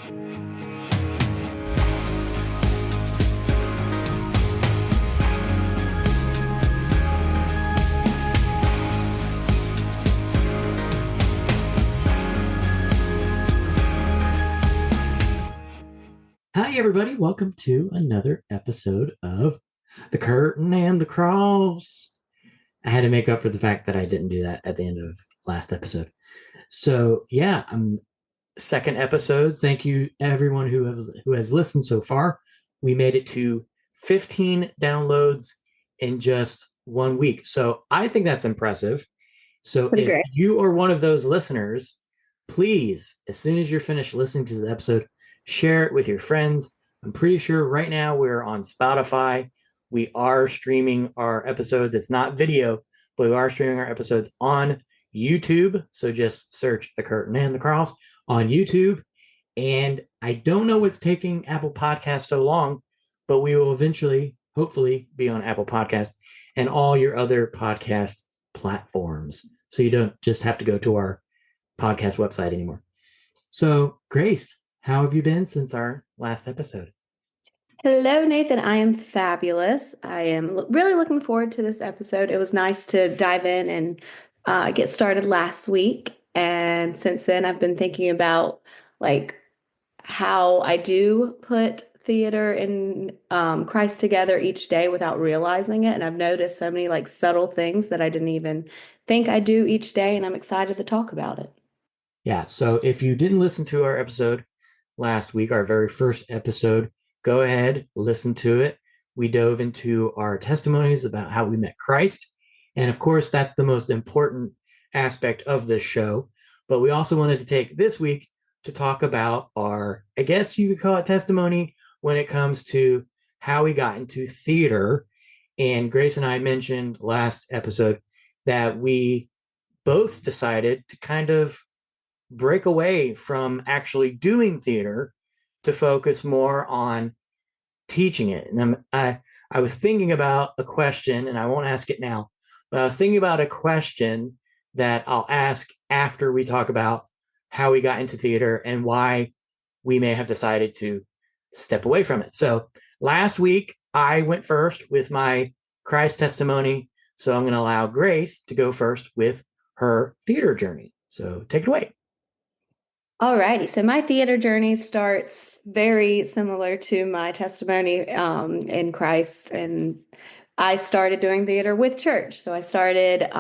Hi, everybody. Welcome to another episode of The Curtain and the Cross. I had to make up for the fact that I didn't do that at the end of last episode. So, yeah, second episode. Thank you, everyone who has listened so far. We made it to 15 downloads in just 1 week. So, I think that's impressive. So, Pretty if great. you are one of those listeners, please, as soon as you're finished listening to this episode, share it with your friends. I'm pretty sure right now we're on Spotify. We are streaming our episode that's not video, but we are streaming our episodes on YouTube. So just search The Curtain and the Cross on YouTube. And I don't know what's taking Apple Podcasts so long, but we will eventually, hopefully, be on Apple Podcast and all your other podcast platforms. So you don't just have to go to our podcast website anymore. So, Grace, how have you been since our last episode? Hello, Nathan. I am fabulous. I am really looking forward to this episode. It was nice to dive in and get started last week. And since then, I've been thinking about like how I do put theater and Christ together each day without realizing it. And I've noticed so many like subtle things that I didn't even think I do each day. And I'm excited to talk about it. Yeah, so if you didn't listen to our episode last week, our very first episode, go ahead, listen to it. We dove into our testimonies about how we met Christ. And of course, that's the most important aspect of this show. But we also wanted to take this week to talk about our, I guess you could call it testimony when it comes to how we got into theater. And Grace and I mentioned last episode that we both decided to kind of break away from actually doing theater to focus more on teaching it. And I was thinking about a question, and I won't ask it now, but I was thinking about a question that I'll ask after we talk about how we got into theater and why we may have decided to step away from it. So last week, I went first with my Christ testimony. So I'm going to allow Grace to go first with her theater journey. So take it away. Alrighty, so my theater journey starts very similar to my testimony in Christ, and I started doing theater with church. So I started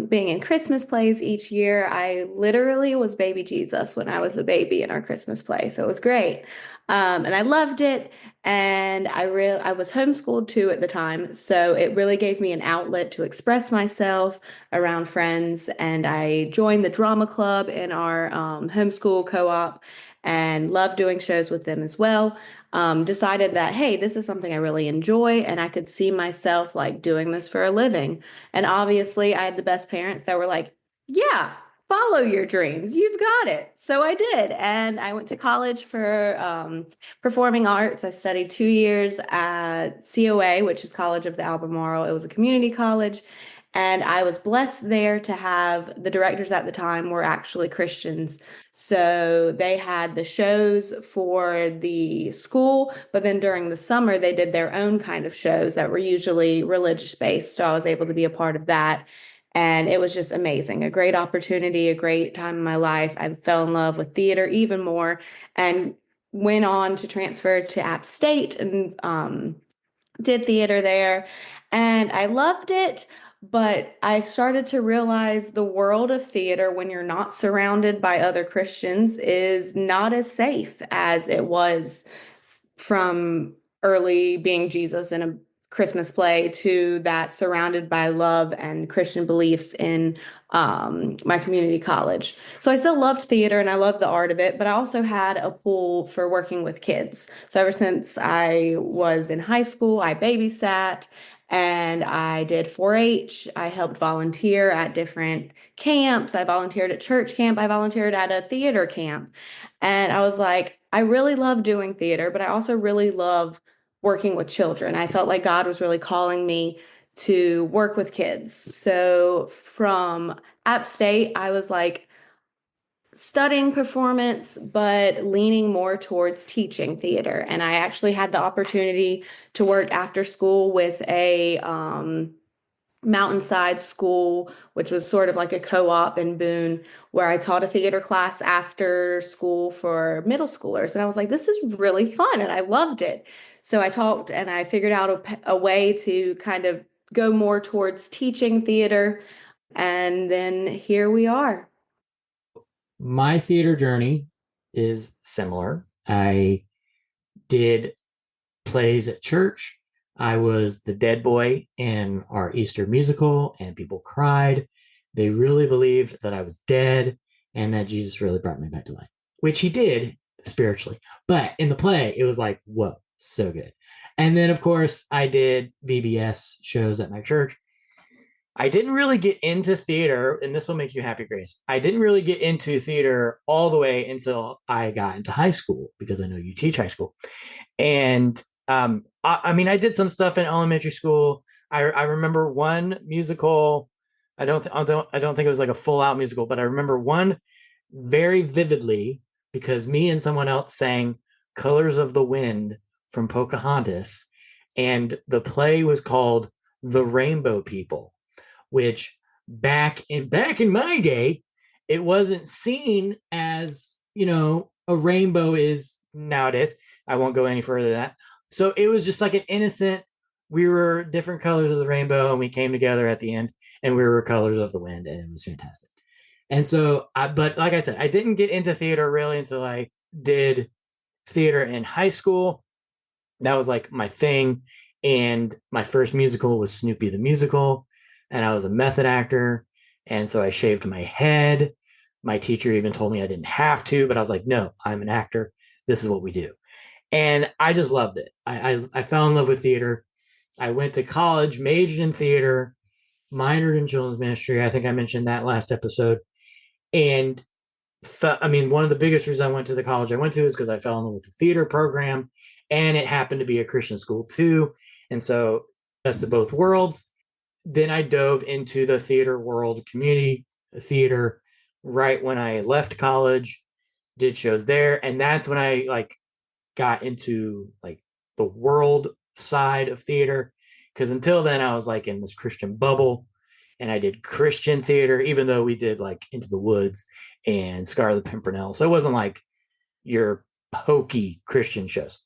being in Christmas plays each year. I literally was baby Jesus when I was a baby in our Christmas play, so it was great, and I loved it. And I was homeschooled too at the time, so it really gave me an outlet to express myself around friends. And I joined the drama club in our homeschool co-op and loved doing shows with them as well. Decided that, hey, this is something I really enjoy and I could see myself like doing this for a living. And obviously, I had the best parents that were like, yeah, follow your dreams. You've got it. So I did. And I went to college for performing arts. I studied 2 years at COA, which is College of the Albemarle. It was a community college. And I was blessed there to have the directors at the time were actually Christians. So they had the shows for the school, but then during the summer, they did their own kind of shows that were usually religious based. So I was able to be a part of that. And it was just amazing, a great opportunity, a great time in my life. I fell in love with theater even more and went on to transfer to App State and did theater there. And I loved it. But I started to realize the world of theater, when you're not surrounded by other Christians, is not as safe as it was from early being Jesus in a Christmas play to that surrounded by love and Christian beliefs in my community college. So I still loved theater and I loved the art of it, but I also had a pull for working with kids. So ever since I was in high school, I babysat and I did 4-H. I helped volunteer at different camps. I volunteered at church camp. I volunteered at a theater camp. And I was like, I really love doing theater, but I also really love working with children. I felt like God was really calling me to work with kids. So from App State, I was like, studying performance, but leaning more towards teaching theater. And I actually had the opportunity to work after school with a mountainside school, which was sort of like a co-op in Boone, where I taught a theater class after school for middle schoolers. And I was like, this is really fun. And I loved it. So I talked and I figured out a way to kind of go more towards teaching theater. And then here we are. My theater journey is similar. I did plays at church. I was the dead boy in our Easter musical, and people cried. They really believed that I was dead and that Jesus really brought me back to life, which he did spiritually. But in the play, it was like, whoa, so good. And then, of course, I did VBS shows at my church. I didn't really get into theater, and this will make you happy, Grace. I didn't really get into theater all the way until I got into high school because I know you teach high school. And I mean, I did some stuff in elementary school. I remember one musical. I don't think it was like a full out musical, but I remember one very vividly because me and someone else sang "Colors of the Wind" from Pocahontas, and the play was called "The Rainbow People," which back in my day, it wasn't seen as a rainbow is nowadays. I won't go any further than that. So it was just like an innocent. We were different colors of the rainbow, and we came together at the end, and we were colors of the wind, and it was fantastic. And so, but like I said, I didn't get into theater really until I did theater in high school. That was like my thing. And my first musical was Snoopy the Musical, and I was a method actor. And so I shaved my head. My teacher even told me I didn't have to, but I was like, no, I'm an actor. This is what we do. And I just loved it. I fell in love with theater. I went to college, majored in theater, minored in children's ministry. I think I mentioned that last episode. And I mean, one of the biggest reasons I went to the college I went to is because I fell in love with the theater program, and it happened to be a Christian school too. And so, best of both worlds. Then I dove into the theater world, community theater, right when I left college, did shows there, and that's when I like got into like the world side of theater. Because until then, I was like in this Christian bubble, and I did Christian theater, even though we did like Into the Woods and Scar the Pimpernel. So it wasn't like your hokey Christian shows.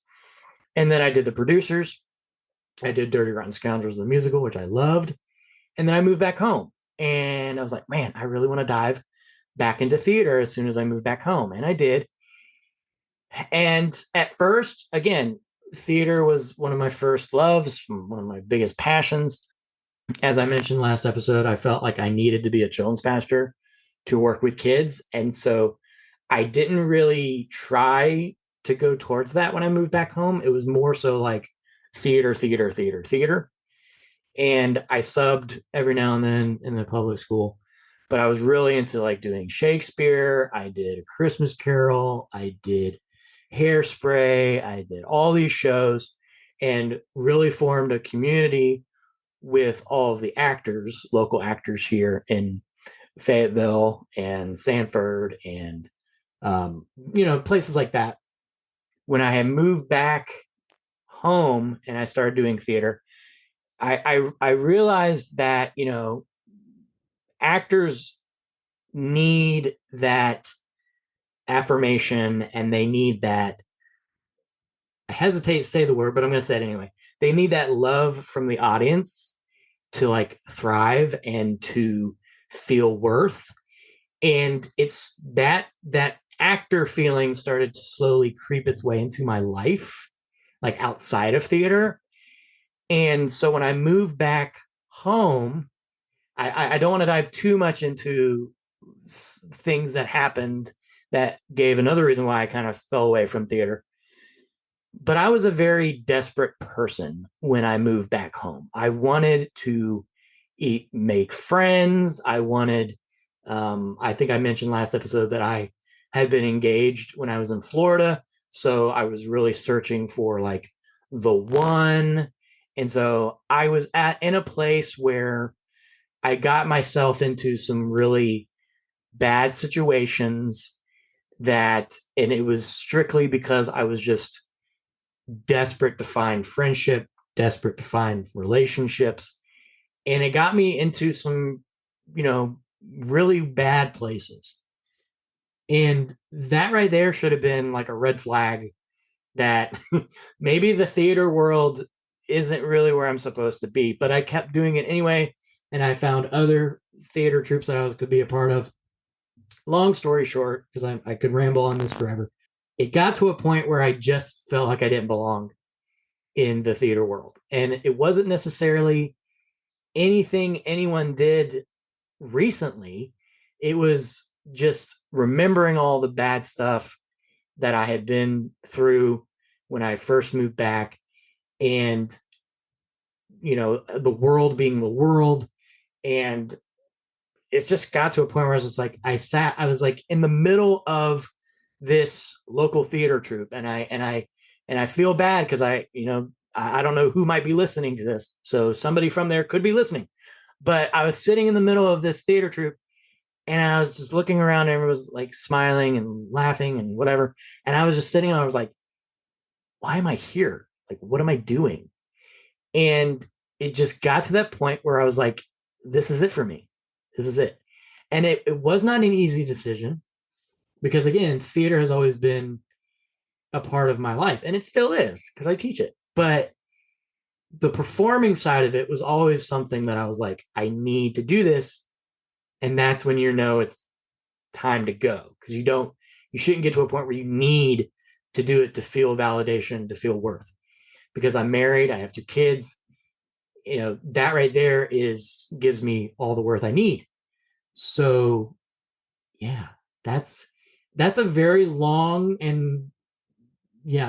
And then I did the producers. I did Dirty Rotten Scoundrels, the musical, which I loved. And then I moved back home. And I was like, man, I really want to dive back into theater as soon as I moved back home. And I did. And at first, again, theater was one of my first loves, one of my biggest passions. As I mentioned last episode, I felt like I needed to be a children's pastor to work with kids. And so I didn't really try to go towards that when I moved back home. It was more so like theater, theater, theater, theater. And I subbed every now and then in the public school, but I was really into like doing Shakespeare. I did A Christmas Carol. I did Hairspray. I did all these shows and really formed a community with all of the actors, local actors here in Fayetteville and Sanford and places like that. When I had moved back home and I started doing theater, I realized that actors need that affirmation, and they need that. I hesitate to say the word, but I'm going to say it anyway. They need that love from the audience to like thrive and to feel worth. And it's that actor feeling started to slowly creep its way into my life, like outside of theater. And so when I moved back home, I don't want to dive too much into things that happened that gave another reason why I kind of fell away from theater. But I was a very desperate person when I moved back home. I wanted to make friends. I wanted, I think I mentioned last episode that I had been engaged when I was in Florida. So I was really searching for like the one. And so I was in a place where I got myself into some really bad situations and it was strictly because I was just desperate to find friendship, desperate to find relationships. And it got me into some, you know, really bad places. And that right there should have been like a red flag that maybe the theater world isn't really where I'm supposed to be. But I kept doing it anyway. And I found other theater troupes that could be a part of. Long story short, because I could ramble on this forever, it got to a point where I just felt like I didn't belong in the theater world. And it wasn't necessarily anything anyone did recently. It was just remembering all the bad stuff that I had been through when I first moved back, and the world being the world. And it just got to a point where I was just like, I was like in the middle of this local theater troupe, and I feel bad because I don't know who might be listening to this, so somebody from there could be listening. But I was sitting in the middle of this theater troupe, and I was just looking around, and everyone was like smiling and laughing and whatever, and I was just sitting, and I was like, why am I here? Like, what am I doing? And it just got to that point where I was like, this is it for me. This is it. And it was not an easy decision because, again, theater has always been a part of my life, and it still is because I teach it. But the performing side of it was always something that I was like, I need to do this. And that's when it's time to go, because you shouldn't get to a point where you need to do it to feel validation, to feel worth. Because I'm married, I have 2 kids, that right there gives me all the worth I need. So yeah, that's a very long and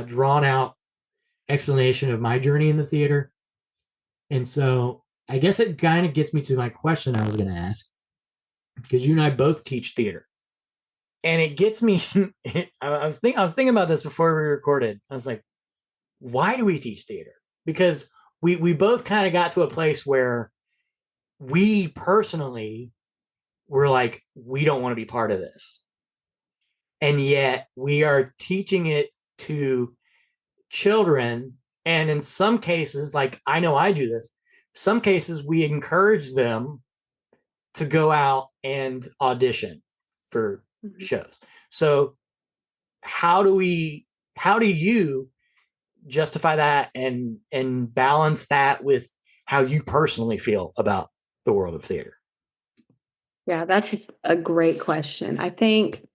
drawn out explanation of my journey in the theater. And so I guess it kind of gets me to my question I was going to ask, because you and I both teach theater. And it gets me I was thinking about this before we recorded. I was like, why do we teach theater? Because we both kind of got to a place where we personally were like, we don't want to be part of this. And yet we are teaching it to children. And in some cases, like I know I do this, some cases we encourage them to go out and audition for shows. So how do you justify that and balance that with how you personally feel about the world of theater? Yeah, that's a great question. I think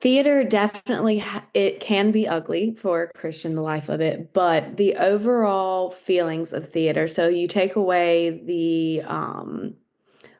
theater definitely it can be ugly for a Christian, the life of it, but the overall feelings of theater. So you take away the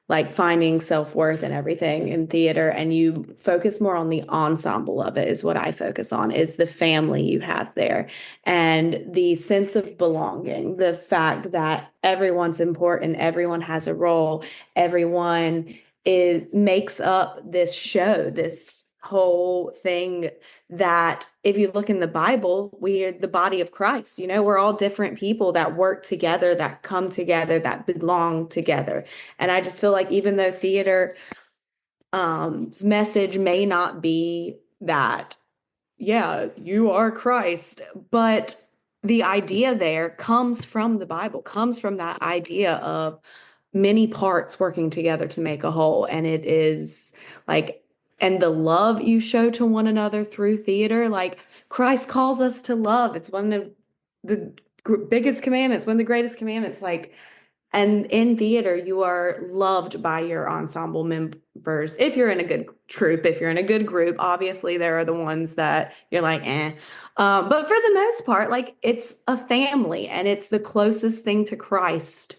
like finding self-worth and everything in theater, and you focus more on the ensemble of it, is what I focus on, is the family you have there and the sense of belonging, the fact that everyone's important, everyone has a role, everyone makes up this show, this whole thing. That if you look in the Bible, we are the body of Christ. We're all different people that work together, that come together, that belong together. And I just feel like even though theater message may not be that, yeah, you are Christ, but the idea there comes from the Bible, comes from that idea of many parts working together to make a whole. And it is like, and the love you show to one another through theater, like Christ calls us to love. It's one of the biggest commandments, one of the greatest commandments. Like, and in theater, you are loved by your ensemble members. If you're in a good troupe, if you're in a good group, obviously there are the ones that you're like, eh. But for the most part, like it's a family and it's the closest thing to Christ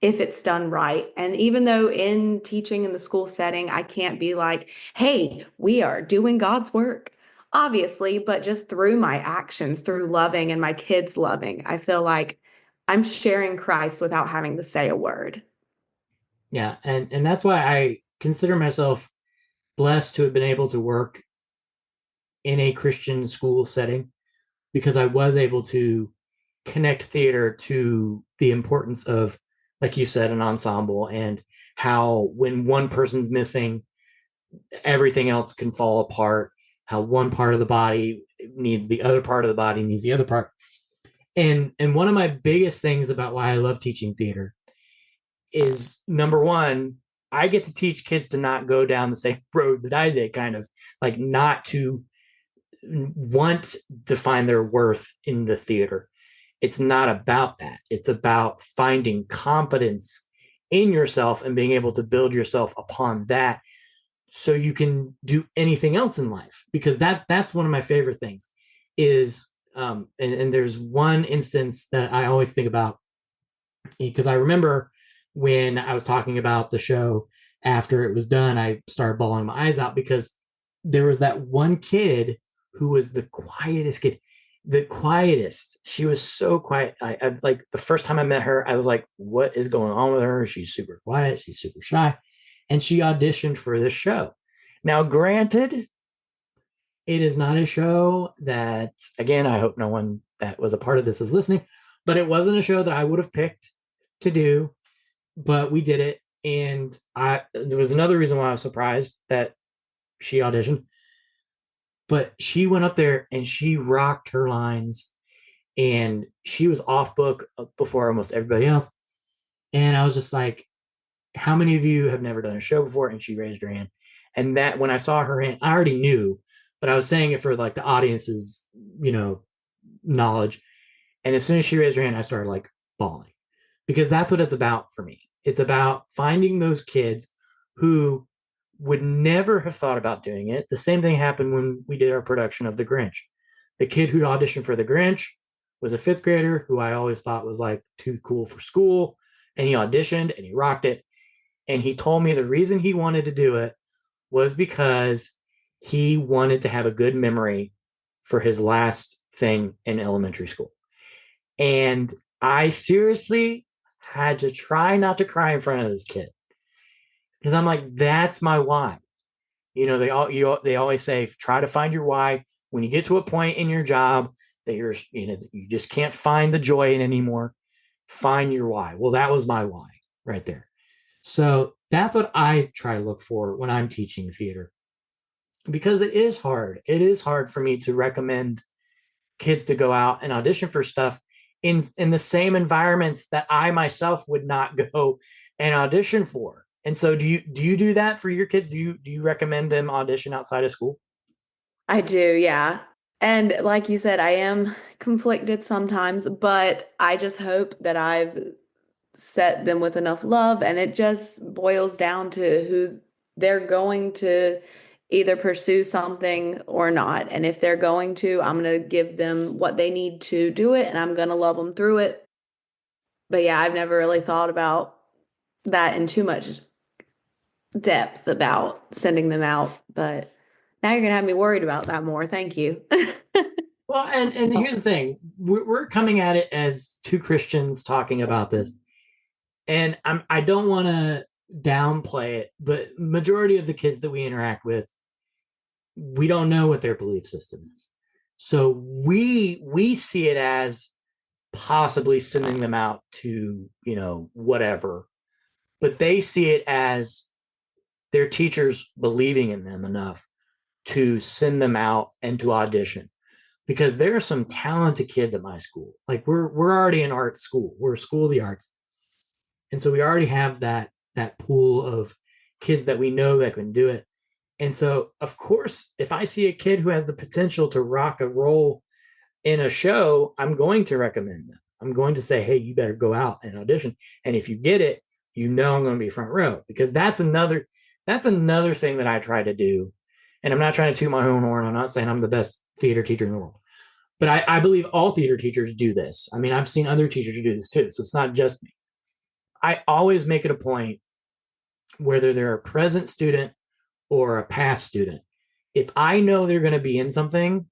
if it's done right. And even though in teaching in the school setting, I can't be like, hey, we are doing God's work, obviously, but just through my actions, through loving and my kids loving, I feel like I'm sharing Christ without having to say a word. Yeah, and that's why I consider myself blessed to have been able to work in a Christian school setting, because I was able to connect theater to the importance of, like you said, an ensemble, and how when one person's missing, everything else can fall apart. how one part of the body needs the other part of the body needs the other part. And one of my biggest things about why I love teaching theater is, number one, I get to teach kids to not go down the same road that I did, kind of like not to want to find their worth in the theater. It's not about that. It's about finding confidence in yourself and being able to build yourself upon that so you can do anything else in life. Because that's one of my favorite things is and there's one instance that I always think about, because I remember when I was talking about the show after it was done, I started bawling my eyes out because there was that one kid who was the quietest kid, the quietest. She was so quiet. I like the first time I met her, I was like, what is going on with her? She's super quiet. She's super shy. And she auditioned for this show. Now, granted, it is not a show that, again, I hope no one that was a part of this is listening, but it wasn't a show that I would have picked to do, but we did it. And there was another reason why I was surprised that she auditioned, but she went up there and she rocked her lines, and she was off book before almost everybody else. And I was just like, how many of you have never done a show before? And she raised her hand. And that, when I saw her hand, I already knew, but I was saying it for like the audience's, knowledge. And as soon as she raised her hand, I started like bawling, because that's what it's about for me. It's about finding those kids who would never have thought about doing it. The same thing happened when we did our production of The Grinch. The kid who auditioned for The Grinch was a fifth grader who I always thought was like too cool for school. And he auditioned and he rocked it. And he told me the reason he wanted to do it was because he wanted to have a good memory for his last thing in elementary school. And I seriously had to try not to cry in front of this kid, because I'm like, that's my why. They always say, try to find your why. When you get to a point in your job that you just can't find the joy in anymore, find your why. Well, that was my why right there. So that's what I try to look for when I'm teaching theater, because it is hard. It is hard for me to recommend kids to go out and audition for stuff in the same environments that I myself would not go and audition for. And so do you do that for your kids? Do you recommend them audition outside of school? I do, yeah. And like you said, I am conflicted sometimes, but I just hope that I've set them with enough love, and it just boils down to who they're going to either pursue something or not. And if they're going to, I'm going to give them what they need to do it, and I'm going to love them through it. But yeah, I've never really thought about that in too much depth about sending them out. But now you're going to have me worried about that more. Thank you. Well, and here's the thing. We're coming at it as two Christians talking about this. And I don't want to downplay it, but majority of the kids that we interact with, we don't know what their belief system is. So we see it as possibly sending them out to, whatever, but they see it as their teachers believing in them enough to send them out and to audition, because there are some talented kids at my school. Like we're already an art school. We're a school of the arts. And so we already have that pool of kids that we know that can do it. And so, of course, if I see a kid who has the potential to rock a role in a show, I'm going to recommend them. I'm going to say, hey, you better go out and audition. And if you get it, I'm going to be front row, because that's another thing that I try to do. And I'm not trying to toot my own horn. I'm not saying I'm the best theater teacher in the world, but I believe all theater teachers do this. I mean, I've seen other teachers do this too. So it's not just me. I always make it a point, whether they're a present student or a past student, if I know they're going to be in something,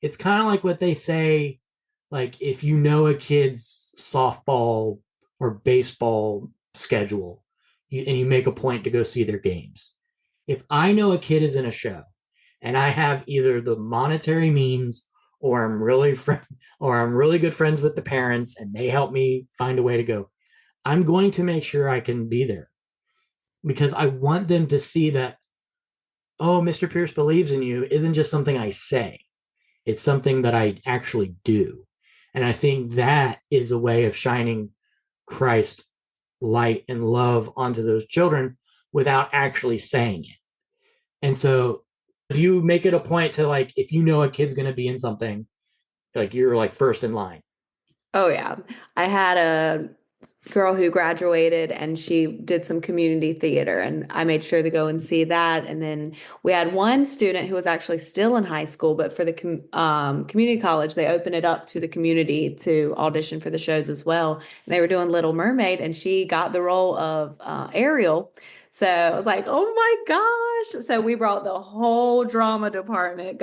it's kind of like what they say, like if you know a kid's softball or baseball schedule, and you make a point to go see their games. If I know a kid is in a show and I have either the monetary means, or I'm really good friends with the parents and they help me find a way to go, I'm going to make sure I can be there, because I want them to see that oh, Mr. Pierce believes in you isn't just something I say, it's something that I actually do. And I think that is a way of shining Christ light and love onto those children without actually saying it. And so, do you make it a point to, like, if you know a kid's going to be in something, like you're like first in line? Oh yeah. I had a girl who graduated and she did some community theater and I made sure to go and see that. And then we had one student who was actually still in high school, but for the community college, they opened it up to the community to audition for the shows as well. And they were doing Little Mermaid and she got the role of Ariel. So I was like, oh my gosh. So we brought the whole drama department,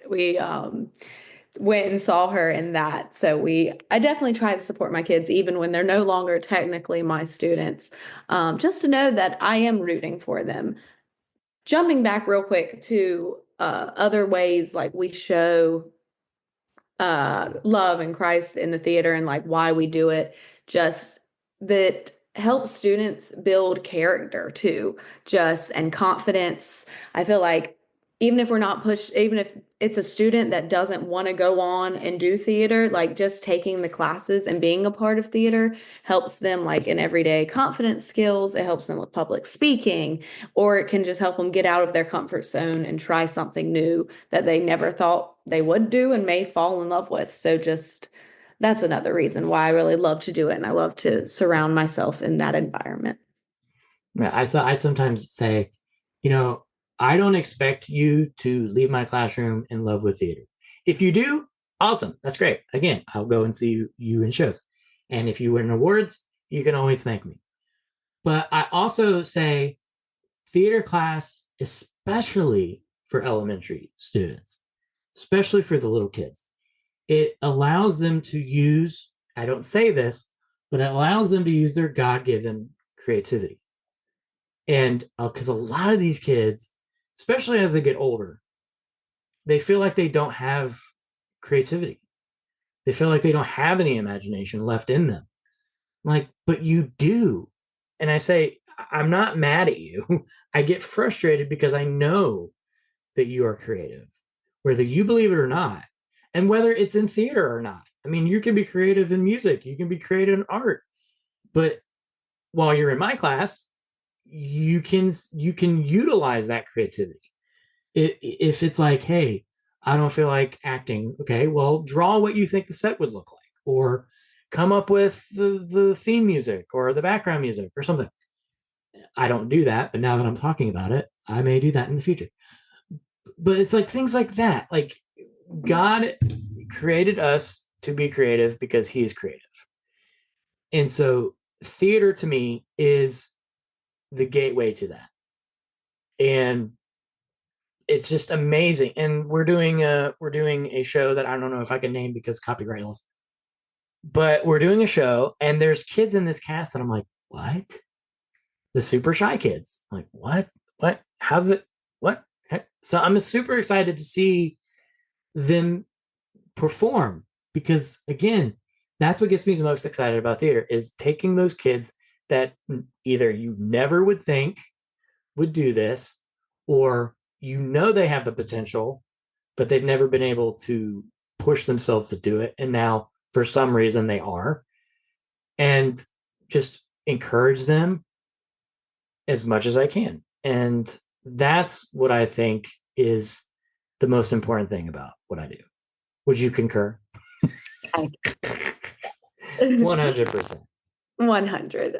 we went and saw her in that. So I definitely try to support my kids, even when they're no longer technically my students, just to know that I am rooting for them. Jumping back real quick to other ways, like we show love and Christ in the theater and like why we do it, just that helps students build character too, just and confidence. I feel like even if we're not pushed, even if it's a student that doesn't want to go on and do theater, like just taking the classes and being a part of theater helps them like in everyday confidence skills. It helps them with public speaking, or it can just help them get out of their comfort zone and try something new that they never thought they would do and may fall in love with. So just that's another reason why I really love to do it. And I love to surround myself in that environment. Yeah, I sometimes say, you know, I don't expect you to leave my classroom in love with theater. If you do, awesome. That's great. Again, I'll go and see you in shows. And if you win awards, you can always thank me. But I also say theater class, especially for elementary students, especially for the little kids, it allows them to use, I don't say this, but it allows them to use their God given creativity. And because a lot of these kids, especially as they get older, they feel like they don't have creativity. They feel like they don't have any imagination left in them. I'm like, but you do. And I say, I'm not mad at you. I get frustrated because I know that you are creative, whether you believe it or not, and whether it's in theater or not. I mean, you can be creative in music, you can be creative in art, but while you're in my class, you can utilize that creativity. If it's like, hey, I don't feel like acting, okay, well, draw what you think the set would look like, or come up with the theme music or the background music or something. I don't do that, but now that I'm talking about it, I may do that in the future. But it's like things like that. Like, God created us to be creative because he is creative. And so theater to me is the gateway to that. And it's just amazing. And we're doing a show that I don't know if I can name because copyright laws. But we're doing a show and there's kids in this cast that I'm like, what? The super shy kids. I'm like, what? What? How the what? Heck? So I'm super excited to see them perform, because again, that's what gets me the most excited about theater, is taking those kids that either you never would think would do this, or they have the potential but they've never been able to push themselves to do it, and now for some reason they are, and just encourage them as much as I can. And that's what I think is the most important thing about what I do. Would you concur? 100%. 100.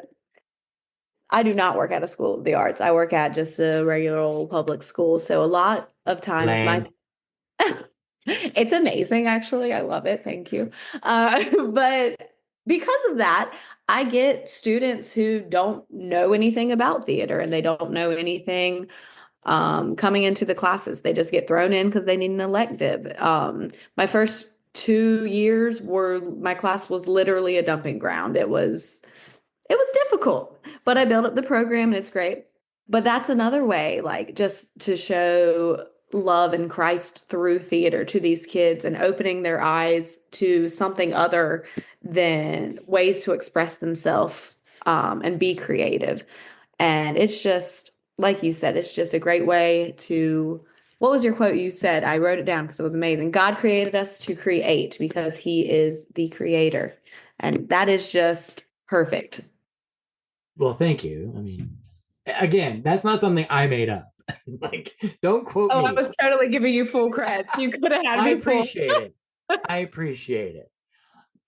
I do not work at a school of the arts. I work at just a regular old public school. So a lot of times Lame. it's amazing, actually. I love it. Thank you. But because of that, I get students who don't know anything about theater and they don't know anything coming into the classes. They just get thrown in because they need an elective. My first 2 years my class was literally a dumping ground. It was difficult, but I built up the program and it's great. But that's another way, like just to show love and Christ through theater to these kids and opening their eyes to something other than ways to express themselves and be creative. And it's just like you said, it's just a great way to. What was your quote you said? I wrote it down because it was amazing. God created us to create because he is the creator. And that is just perfect. Well, thank you. I mean, again, that's not something I made up. Like, don't quote Oh, I me. was totally giving you full credit. You could have had I me full. appreciate it. I appreciate it.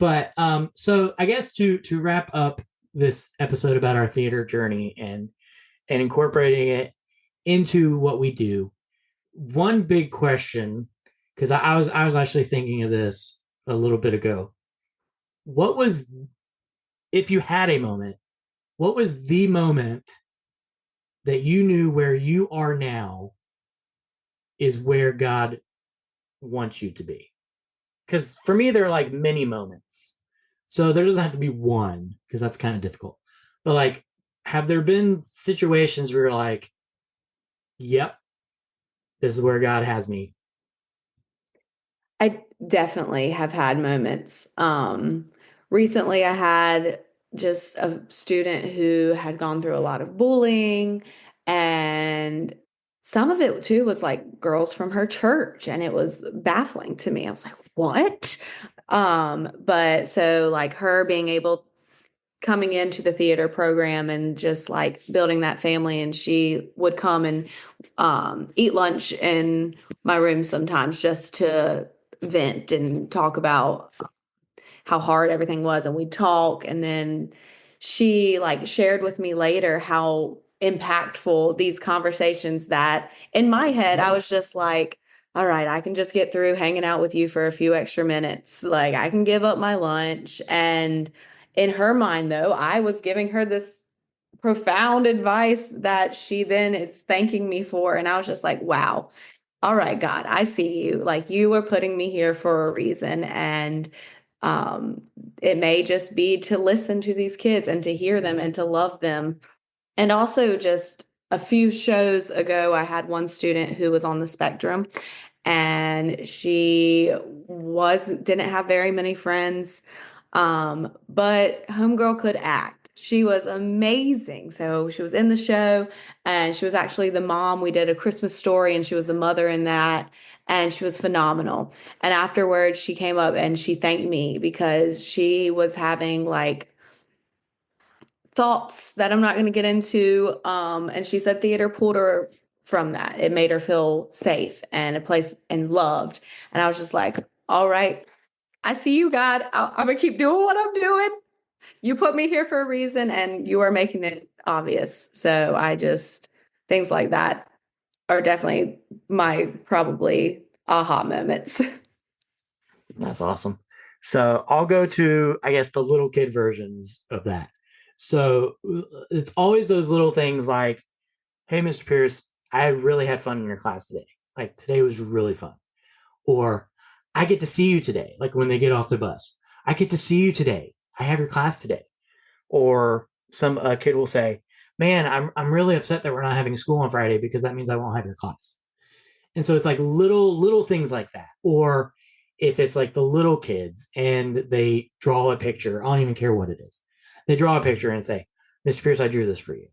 But so I guess to wrap up this episode about our theater journey and incorporating it into what we do, one big question, because I was actually thinking of this a little bit ago. What was, if you had a moment, what was the moment that you knew where you are now is where God wants you to be? Because for me, there are like many moments. So there doesn't have to be one because that's kind of difficult. But like, have there been situations where you're like, yep, this is where God has me? I definitely have had moments. Recently, I had just a student who had gone through a lot of bullying, and some of it too was like girls from her church, and it was baffling to me. I was like, what? But so like her being able coming into the theater program and just like building that family, and she would come and eat lunch in my room sometimes just to vent and talk about how hard everything was, and we'd talk, and then she like shared with me later how impactful these conversations that in my head I was just like, all right, I can just get through hanging out with you for a few extra minutes, like I can give up my lunch. And in her mind though, I was giving her this profound advice that she then is thanking me for, and I was just like, wow, all right, God, I see you. Like you were putting me here for a reason. And um, it may just be to listen to these kids and to hear them and to love them. And also, just a few shows ago, I had one student who was on the spectrum, and she was didn't have very many friends, but homegirl could act. She was amazing. So she was in the show, and she was actually the mom. We did a Christmas story, and she was the mother in that, and she was phenomenal. And afterwards, she came up and she thanked me because she was having like thoughts that I'm not going to get into. And she said theater pulled her from that. It made her feel safe and a place and loved. And I was just like, all right, I see you, God. I'm going to keep doing what I'm doing. You put me here for a reason, and you are making it obvious. So I just, things like that are definitely my probably aha moments. That's awesome. So I'll go to, I guess, the little kid versions of that. So it's always those little things like, hey, Mr. Pierce, I really had fun in your class today. Like today was really fun. Or I get to see you today. Like when they get off the bus, I get to see you today. I have your class today. Or some kid will say, man, I'm really upset that we're not having school on Friday because that means I won't have your class. And so it's like little things like that. Or if it's like the little kids and they draw a picture, I don't even care what it is. They draw a picture and say, Mr. Pierce, I drew this for you.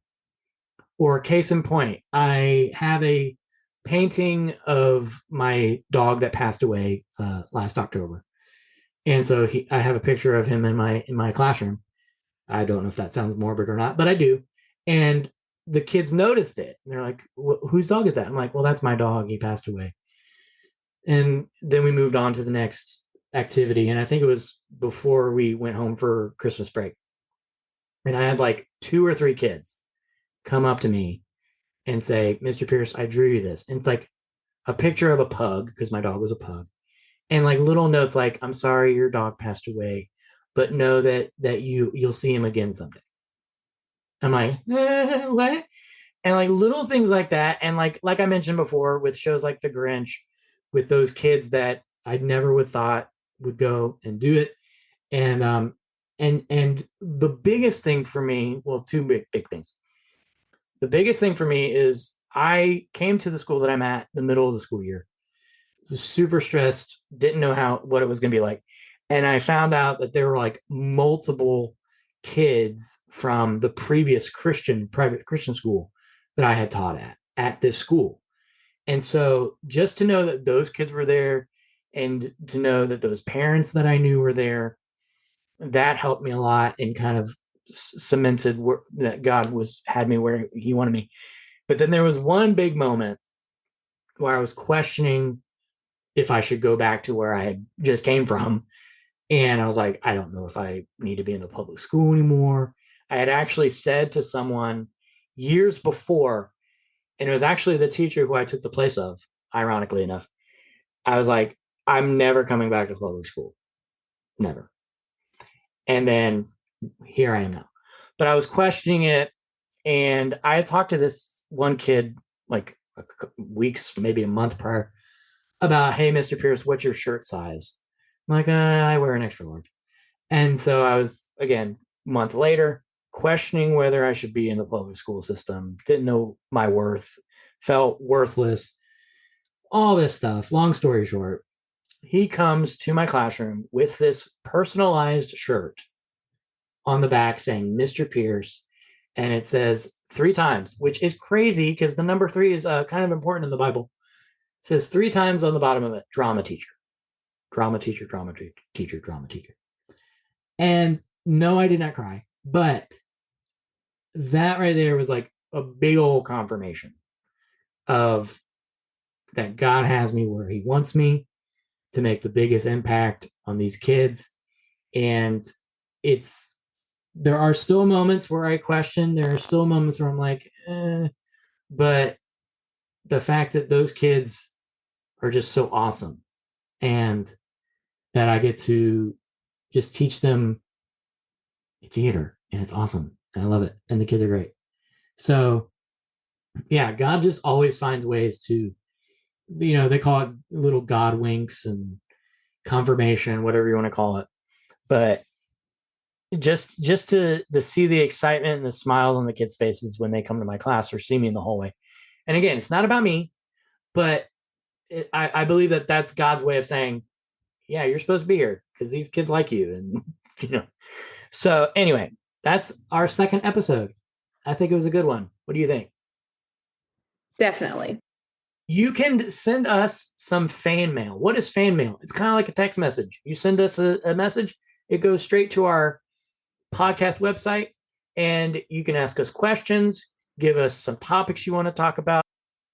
Or case in point, I have a painting of my dog that passed away last October. And so I have a picture of him in my classroom. I don't know if that sounds morbid or not, but I do. And the kids noticed it. And they're like, whose dog is that? I'm like, well, that's my dog. He passed away. And then we moved on to the next activity. And I think it was before we went home for Christmas break. And I had like two or three kids come up to me and say, Mr. Pierce, I drew you this. And it's like a picture of a pug because my dog was a pug. And like little notes like, I'm sorry your dog passed away, but know that you'll see him again someday. I'm like, what? And like little things like that. And like I mentioned before, with shows like The Grinch, with those kids that I never would thought would go and do it. And the biggest thing for me, well, two big things. The biggest thing for me is I came to the school that I'm at the middle of the school year. Was super stressed, didn't know what it was going to be like. And I found out that there were like multiple kids from the previous private Christian school that I had taught at this school. And so just to know that those kids were there and to know that those parents that I knew were there, that helped me a lot and kind of cemented that God had me where he wanted me. But then there was one big moment where I was questioning if I should go back to where I had just came from. And I was like, I don't know if I need to be in the public school anymore. I had actually said to someone years before, and it was actually the teacher who I took the place of, ironically enough. I was like, I'm never coming back to public school. Never. And then here I am now. But I was questioning it. And I had talked to this one kid like weeks, maybe a month prior, about, hey, Mr. Pierce, what's your shirt size? I'm like, I wear an extra large. And so I was, again, a month later, questioning whether I should be in the public school system, didn't know my worth, felt worthless, all this stuff. Long story short, he comes to my classroom with this personalized shirt on the back saying Mr. Pierce, and it says 3 times, which is crazy because the number 3 is kind of important in the Bible. It says 3 times on the bottom of it, drama teacher, drama teacher, drama teacher, drama teacher. And no, I did not cry, but that right there was like a big old confirmation of that God has me where he wants me to make the biggest impact on these kids. And it's, there are still moments where I question, there are still moments where I'm like, but the fact that those kids are just so awesome and that I get to just teach them theater, and it's awesome. And I love it. And the kids are great. So yeah, God just always finds ways to, they call it little God winks and confirmation, whatever you want to call it. But just to see the excitement and the smiles on the kids' faces when they come to my class or see me in the hallway. And again, it's not about me, but I believe that that's God's way of saying, yeah, you're supposed to be here because these kids like you. And, so anyway, that's our second episode. I think it was a good one. What do you think? Definitely. You can send us some fan mail. What is fan mail? It's kind of like a text message. You send us a message, it goes straight to our podcast website, and you can ask us questions, give us some topics you want to talk about.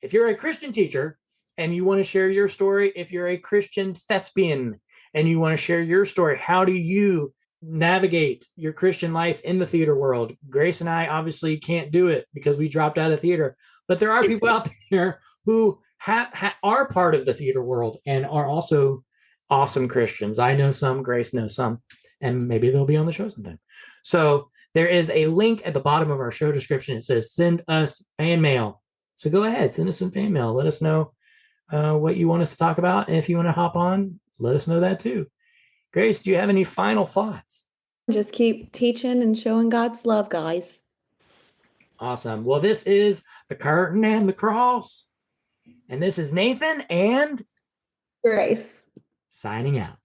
If you're a Christian teacher and you want to share your story, if you're a Christian thespian and you want to share your story, how do you navigate your Christian life in the theater world? Grace and I obviously can't do it because we dropped out of theater, but there are people out there who are part of the theater world and are also awesome Christians. I know some, Grace knows some, and maybe they'll be on the show sometime. So there is a link at the bottom of our show description. It says, send us fan mail. So go ahead, send us some fan mail. Let us know what you want us to talk about. And if you want to hop on, let us know that too. Grace, do you have any final thoughts? Just keep teaching and showing God's love, guys. Awesome. Well, this is The Curtain and the Cross. And this is Nathan and Grace. signing out.